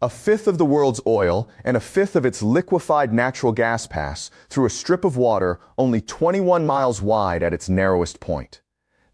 A fifth of the world's oil and a fifth of its liquefied natural gas pass through a strip of water only 21 miles wide at its narrowest point.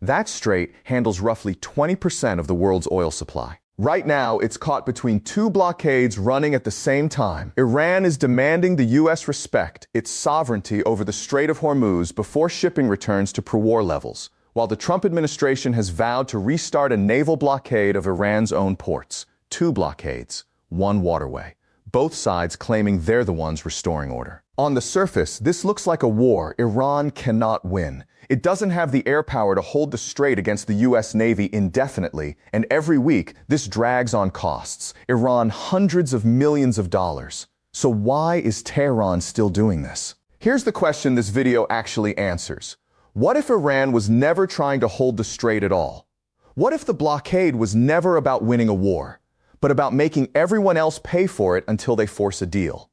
That strait handles roughly 20% of the world's oil supply. Right now, it's caught between two blockades running at the same time. Iran is demanding the U.S. respect its sovereignty over the Strait of Hormuz before shipping returns to pre-war levels, while the Trump administration has vowed to restart a naval blockade of Iran's own ports. Two blockades, one waterway. Both sides claiming they're the ones restoring order. On the surface, this looks like a war Iran cannot win. It doesn't have the air power to hold the strait against the U.S. Navy indefinitely, and every week this drags on costs Iran hundreds of millions of dollars. So why is Tehran still doing this? Here's the question this video actually answers. What if Iran was never trying to hold the strait at all? What if the blockade was never about winning a war, but about making everyone else pay for it until they force a deal?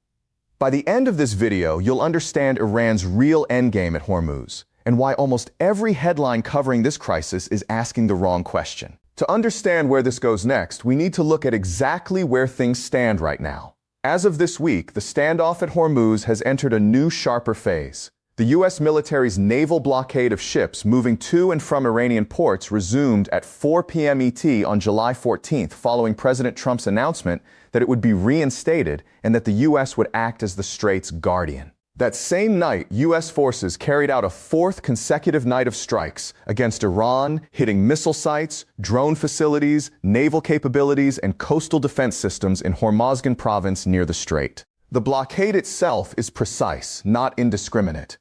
By the end of this video, you'll understand Iran's real endgame at Hormuz, and why almost every headline covering this crisis is asking the wrong question. To understand where this goes next, we need to look at exactly where things stand right now. As of this week, the standoff at Hormuz has entered a new, sharper phase. The U.S. military's naval blockade of ships moving to and from Iranian ports resumed at 4 p.m. ET on July 14th, following President Trump's announcement that it would be reinstated and that the U.S. would act as the strait's guardian. That same night, U.S. forces carried out a fourth consecutive night of strikes against Iran, hitting missile sites, drone facilities, naval capabilities, and coastal defense systems in Hormozgan province near the strait. The blockade itself is precise, not indiscriminate.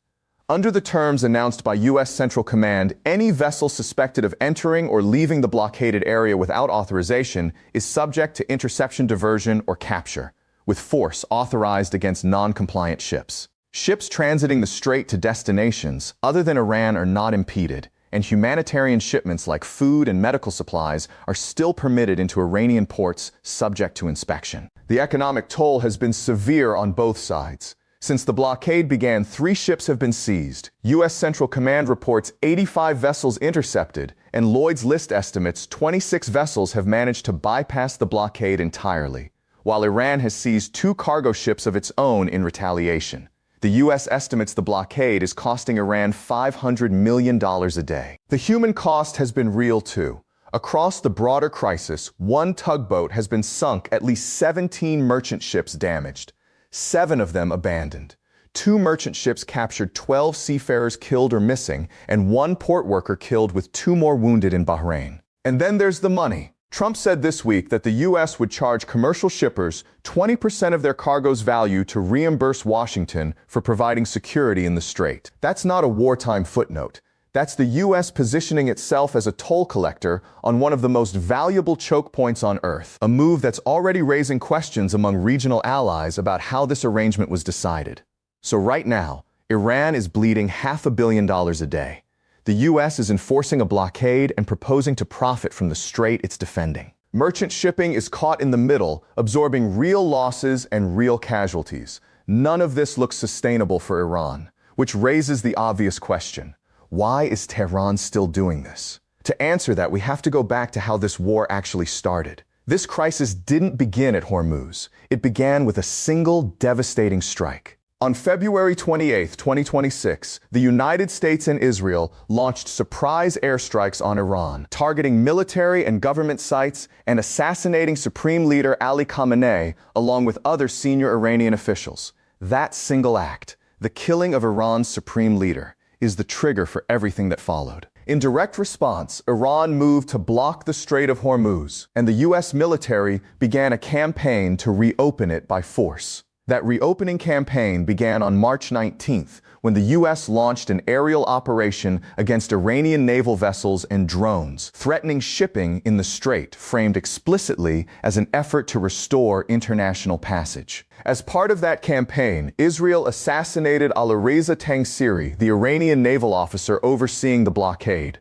Under the terms announced by U.S. Central Command, any vessel suspected of entering or leaving the blockaded area without authorization is subject to interception, diversion, or capture, with force authorized against non-compliant ships. Ships transiting the strait to destinations other than Iran are not impeded, and humanitarian shipments like food and medical supplies are still permitted into Iranian ports subject to inspection. The economic toll has been severe on both sides. Since the blockade began, 3 ships have been seized. U.S. Central Command reports 85 vessels intercepted, and Lloyd's List estimates 26 vessels have managed to bypass the blockade entirely, while Iran has seized 2 cargo ships of its own in retaliation. The U.S. estimates the blockade is costing Iran $500 million a day. The human cost has been real too. Across the broader crisis, 1 tugboat has been sunk, at least 17 merchant ships damaged, 7 of them abandoned. 2 merchant ships captured 12 seafarers killed or missing, and 1 port worker killed with 2 more wounded in Bahrain. And then there's the money. Trump said this week that the U.S. would charge commercial shippers 20% of their cargo's value to reimburse Washington for providing security in the strait. That's not a wartime footnote. That's the U.S. positioning itself as a toll collector on one of the most valuable choke points on Earth, a move that's already raising questions among regional allies about how this arrangement was decided. So right now, Iran is bleeding $500 million a day. The U.S. is enforcing a blockade and proposing to profit from the strait it's defending. Merchant shipping is caught in the middle, absorbing real losses and real casualties. None of this looks sustainable for Iran, which raises the obvious question: why is Tehran still doing this? To answer that, we have to go back to how this war actually started. This crisis didn't begin at Hormuz. It began with a single devastating strike. On February 28, 2026, the United States and Israel launched surprise airstrikes on Iran, targeting military and government sites and assassinating Supreme Leader Ali Khamenei along with other senior Iranian officials. That single act, the killing of Iran's Supreme Leader, is the trigger for everything that followed. In direct response, Iran moved to block the Strait of Hormuz, and the U.S. military began a campaign to reopen it by force. That reopening campaign began on March 19th, when the U.S. launched an aerial operation against Iranian naval vessels and drones, threatening shipping in the strait, framed explicitly as an effort to restore international passage. As part of that campaign, Israel assassinated Alireza Tangsiri, the Iranian naval officer overseeing the blockade.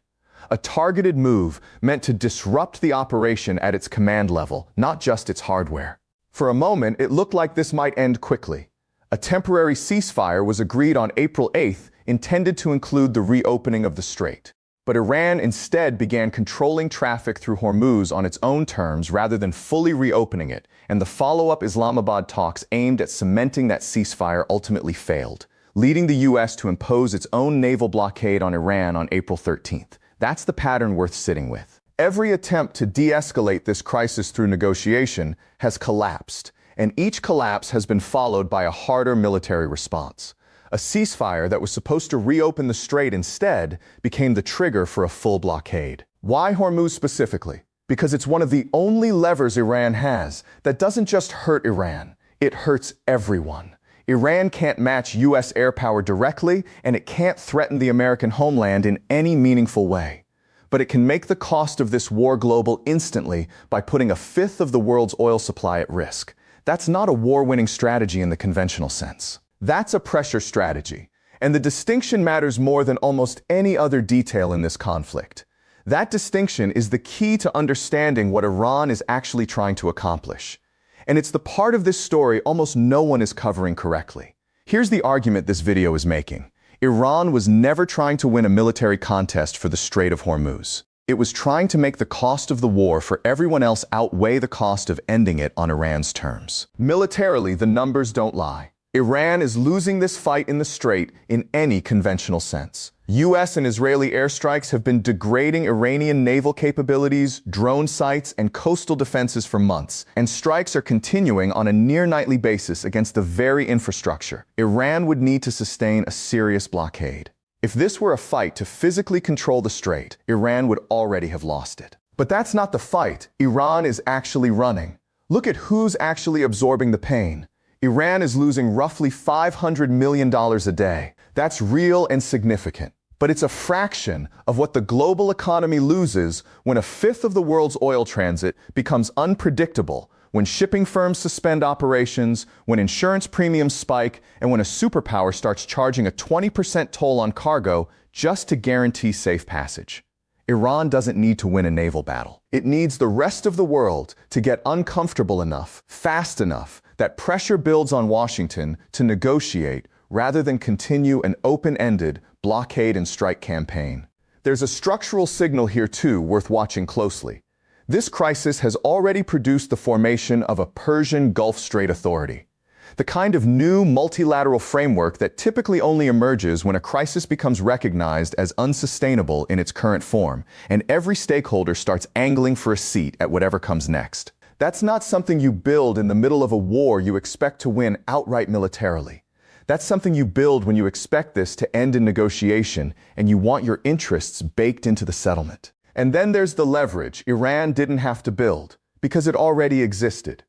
A targeted move meant to disrupt the operation at its command level, not just its hardware. For a moment, it looked like this might end quickly. A temporary ceasefire was agreed on April 8th, intended to include the reopening of the strait. But Iran instead began controlling traffic through Hormuz on its own terms rather than fully reopening it, and the follow-up Islamabad talks aimed at cementing that ceasefire ultimately failed, leading the U.S. to impose its own naval blockade on Iran on April 13th. That's the pattern worth sitting with. Every attempt to de-escalate this crisis through negotiation has collapsed, and each collapse has been followed by a harder military response. A ceasefire that was supposed to reopen the strait instead became the trigger for a full blockade. Why Hormuz specifically? Because it's one of the only levers Iran has that doesn't just hurt Iran, it hurts everyone. Iran can't match U.S. air power directly, and it can't threaten the American homeland in any meaningful way. But it can make the cost of this war global instantly by putting a fifth of the world's oil supply at risk. That's not a war-winning strategy in the conventional sense. That's a pressure strategy, and the distinction matters more than almost any other detail in this conflict. That distinction is the key to understanding what Iran is actually trying to accomplish. And it's the part of this story almost no one is covering correctly. Here's the argument this video is making. Iran was never trying to win a military contest for the Strait of Hormuz. It was trying to make the cost of the war for everyone else outweigh the cost of ending it on Iran's terms. Militarily, the numbers don't lie. Iran is losing this fight in the Strait in any conventional sense. U.S. and Israeli airstrikes have been degrading Iranian naval capabilities, drone sites, and coastal defenses for months, and strikes are continuing on a near-nightly basis against the very infrastructure. Iran would need to sustain a serious blockade. If this were a fight to physically control the Strait, Iran would already have lost it. But that's not the fight Iran is actually running. Look at who's actually absorbing the pain. Iran is losing roughly $500 million a day. That's real and significant. But it's a fraction of what the global economy loses when a fifth of the world's oil transit becomes unpredictable, when shipping firms suspend operations, when insurance premiums spike, and when a superpower starts charging a 20% toll on cargo just to guarantee safe passage. Iran doesn't need to win a naval battle. It needs the rest of the world to get uncomfortable enough, fast enough, that pressure builds on Washington to negotiate rather than continue an open-ended blockade and strike campaign. There's a structural signal here too worth watching closely. This crisis has already produced the formation of a Persian Gulf Strait Authority, the kind of new multilateral framework that typically only emerges when a crisis becomes recognized as unsustainable in its current form, and every stakeholder starts angling for a seat at whatever comes next. That's not something you build in the middle of a war you expect to win outright militarily. That's something you build when you expect this to end in negotiation and you want your interests baked into the settlement. And then there's the leverage Iran didn't have to build, because it already existed.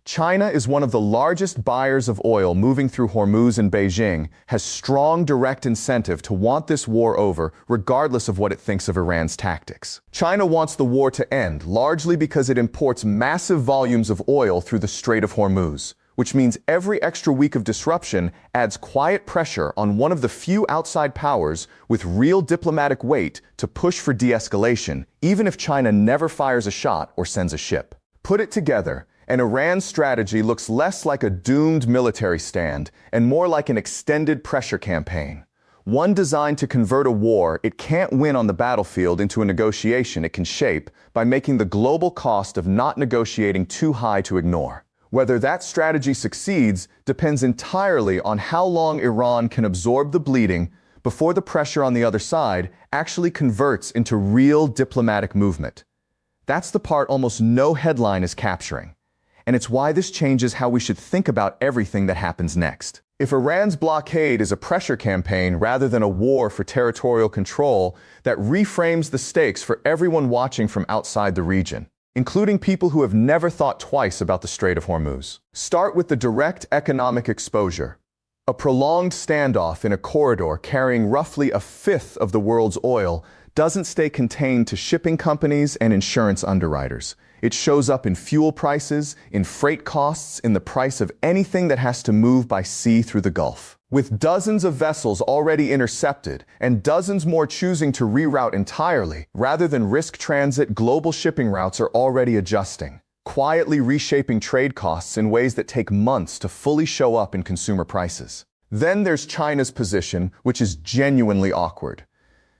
China is one of the largest buyers of oil moving through Hormuz, and Beijing has strong direct incentive to want this war over regardless of what it thinks of Iran's tactics. China wants the war to end largely because it imports massive volumes of oil through the Strait of Hormuz, which means every extra week of disruption adds quiet pressure on one of the few outside powers with real diplomatic weight to push for de-escalation, even if China never fires a shot or sends a ship. Put it together, and Iran's strategy looks less like a doomed military stand and more like an extended pressure campaign. One designed to convert a war it can't win on the battlefield into a negotiation it can shape by making the global cost of not negotiating too high to ignore. Whether that strategy succeeds depends entirely on how long Iran can absorb the bleeding before the pressure on the other side actually converts into real diplomatic movement. That's the part almost no headline is capturing. And it's why this changes how we should think about everything that happens next. If Iran's blockade is a pressure campaign rather than a war for territorial control, that reframes the stakes for everyone watching from outside the region, including people who have never thought twice about the Strait of Hormuz. Start with the direct economic exposure. A prolonged standoff in a corridor carrying roughly a fifth of the world's oil doesn't stay contained to shipping companies and insurance underwriters. It shows up in fuel prices, in freight costs, in the price of anything that has to move by sea through the Gulf. With dozens of vessels already intercepted and dozens more choosing to reroute entirely, rather than risk transit, global shipping routes are already adjusting, quietly reshaping trade costs in ways that take months to fully show up in consumer prices. Then there's China's position, which is genuinely awkward.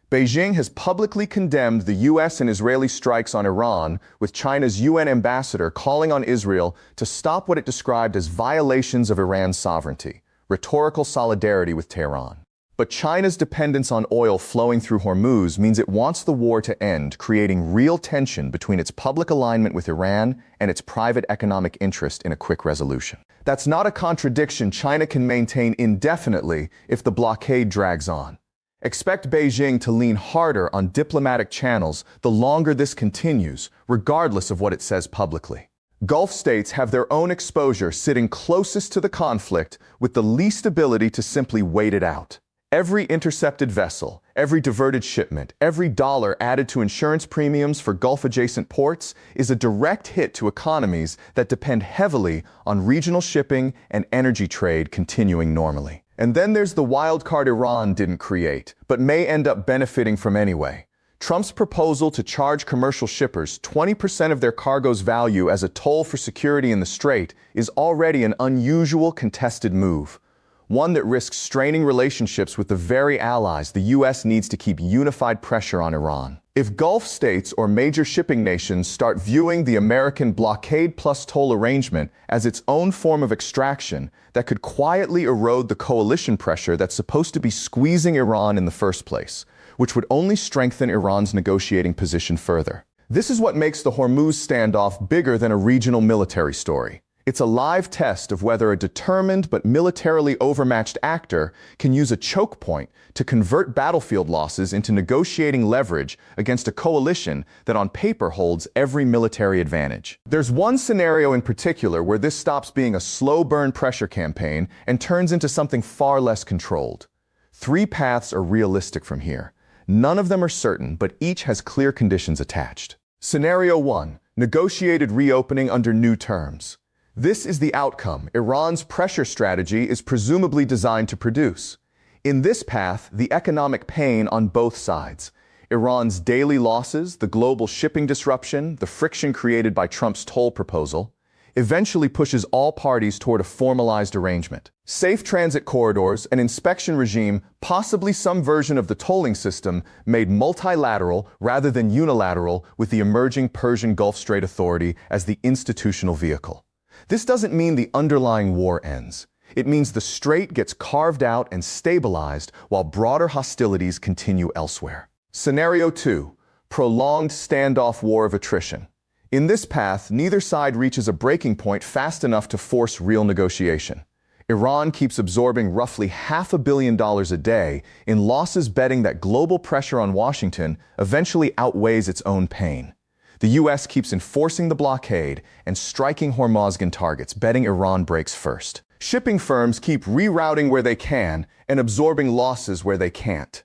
Beijing has publicly condemned the US and Israeli strikes on Iran, with China's UN ambassador calling on Israel to stop what it described as violations of Iran's sovereignty, rhetorical solidarity with Tehran. But China's dependence on oil flowing through Hormuz means it wants the war to end, creating real tension between its public alignment with Iran and its private economic interest in a quick resolution. That's not a contradiction China can maintain indefinitely if the blockade drags on. Expect Beijing to lean harder on diplomatic channels the longer this continues, regardless of what it says publicly. Gulf states have their own exposure sitting closest to the conflict with the least ability to simply wait it out. Every intercepted vessel, every diverted shipment, every dollar added to insurance premiums for Gulf-adjacent ports is a direct hit to economies that depend heavily on regional shipping and energy trade continuing normally. And then there's the wild card Iran didn't create, but may end up benefiting from anyway. Trump's proposal to charge commercial shippers 20% of their cargo's value as a toll for security in the Strait is already an unusual contested move. One that risks straining relationships with the very allies the U.S. needs to keep unified pressure on Iran. If Gulf states or major shipping nations start viewing the American blockade plus toll arrangement as its own form of extraction that could quietly erode the coalition pressure that's supposed to be squeezing Iran in the first place, which would only strengthen Iran's negotiating position further. This is what makes the Hormuz standoff bigger than a regional military story. It's a live test of whether a determined but militarily overmatched actor can use a choke point to convert battlefield losses into negotiating leverage against a coalition that on paper holds every military advantage. There's one scenario in particular where this stops being a slow burn pressure campaign and turns into something far less controlled. Three paths are realistic from here. None of them are certain, but each has clear conditions attached. Scenario 1. Negotiated reopening under new terms. This is the outcome Iran's pressure strategy is presumably designed to produce. In this path, the economic pain on both sides, Iran's daily losses, the global shipping disruption, the friction created by Trump's toll proposal, eventually pushes all parties toward a formalized arrangement. Safe transit corridors, an inspection regime, possibly some version of the tolling system made multilateral rather than unilateral with the emerging Persian Gulf Strait Authority as the institutional vehicle. This doesn't mean the underlying war ends. It means the strait gets carved out and stabilized while broader hostilities continue elsewhere. Scenario 2. Prolonged standoff war of attrition. In this path, neither side reaches a breaking point fast enough to force real negotiation. Iran keeps absorbing roughly $500 million a day in losses, betting that global pressure on Washington eventually outweighs its own pain. The U.S. keeps enforcing the blockade and striking Hormuzgan targets, betting Iran breaks first. Shipping firms keep rerouting where they can and absorbing losses where they can't.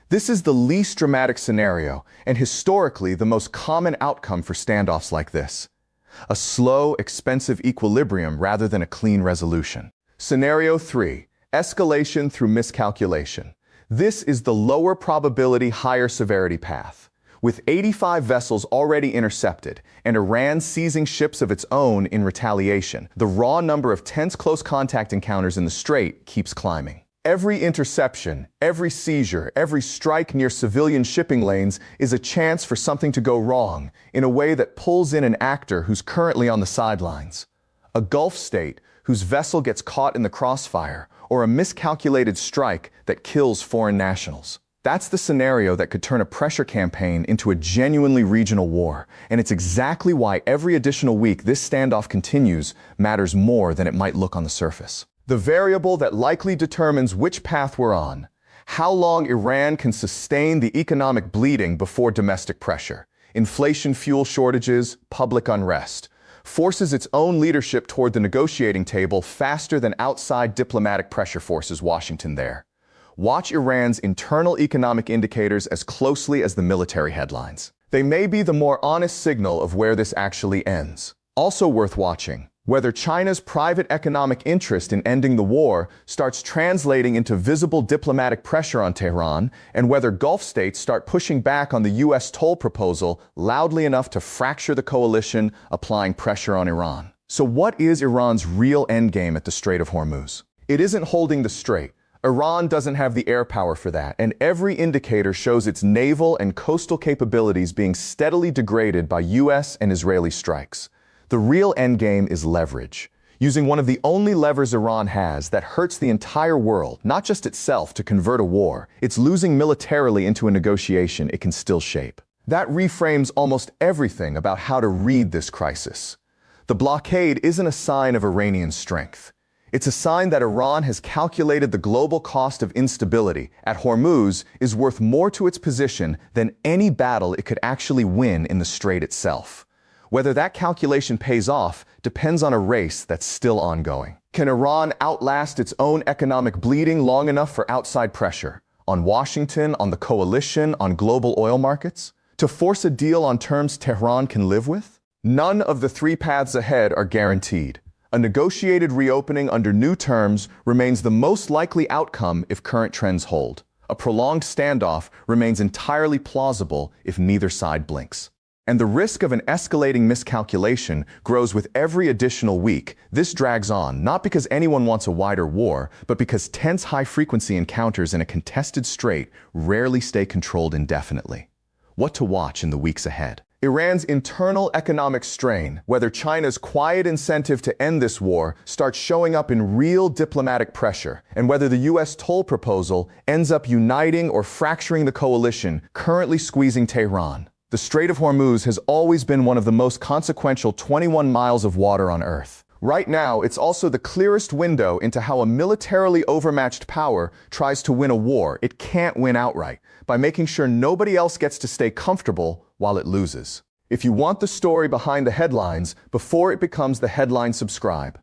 This is the least dramatic scenario and historically the most common outcome for standoffs like this. A slow, expensive equilibrium rather than a clean resolution. Scenario 3. Escalation through miscalculation. This is the lower probability, higher severity path. With 85 vessels already intercepted and Iran seizing ships of its own in retaliation, the raw number of tense close contact encounters in the Strait keeps climbing. Every interception, every seizure, every strike near civilian shipping lanes is a chance for something to go wrong in a way that pulls in an actor who's currently on the sidelines. A Gulf state whose vessel gets caught in the crossfire, or a miscalculated strike that kills foreign nationals. That's the scenario that could turn a pressure campaign into a genuinely regional war, and it's exactly why every additional week this standoff continues matters more than it might look on the surface. The variable that likely determines which path we're on, how long Iran can sustain the economic bleeding before domestic pressure, inflation, fuel shortages, public unrest, forces its own leadership toward the negotiating table faster than outside diplomatic pressure forces Washington there. Watch Iran's internal economic indicators as closely as the military headlines. They may be the more honest signal of where this actually ends. Also worth watching, whether China's private economic interest in ending the war starts translating into visible diplomatic pressure on Tehran, and whether Gulf states start pushing back on the U.S. toll proposal loudly enough to fracture the coalition, applying pressure on Iran. So what is Iran's real endgame at the Strait of Hormuz? It isn't holding the strait. Iran doesn't have the air power for that, and every indicator shows its naval and coastal capabilities being steadily degraded by US and Israeli strikes. The real endgame is leverage. Using one of the only levers Iran has that hurts the entire world, not just itself, to convert a war, it's losing militarily into a negotiation it can still shape. That reframes almost everything about how to read this crisis. The blockade isn't a sign of Iranian strength. It's a sign that Iran has calculated the global cost of instability at Hormuz is worth more to its position than any battle it could actually win in the strait itself. Whether that calculation pays off depends on a race that's still ongoing. Can Iran outlast its own economic bleeding long enough for outside pressure? On Washington, on the coalition, on global oil markets? To force a deal on terms Tehran can live with? None of the three paths ahead are guaranteed. A negotiated reopening under new terms remains the most likely outcome if current trends hold. A prolonged standoff remains entirely plausible if neither side blinks. And the risk of an escalating miscalculation grows with every additional week. This drags on, not because anyone wants a wider war, but because tense high-frequency encounters in a contested strait rarely stay controlled indefinitely. What to watch in the weeks ahead? Iran's internal economic strain, whether China's quiet incentive to end this war starts showing up in real diplomatic pressure, and whether the US toll proposal ends up uniting or fracturing the coalition currently squeezing Tehran. The Strait of Hormuz has always been one of the most consequential 21 miles of water on Earth. Right now, it's also the clearest window into how a militarily overmatched power tries to win a war it can't win outright, by making sure nobody else gets to stay comfortable while it loses. If you want the story behind the headlines before it becomes the headline, subscribe.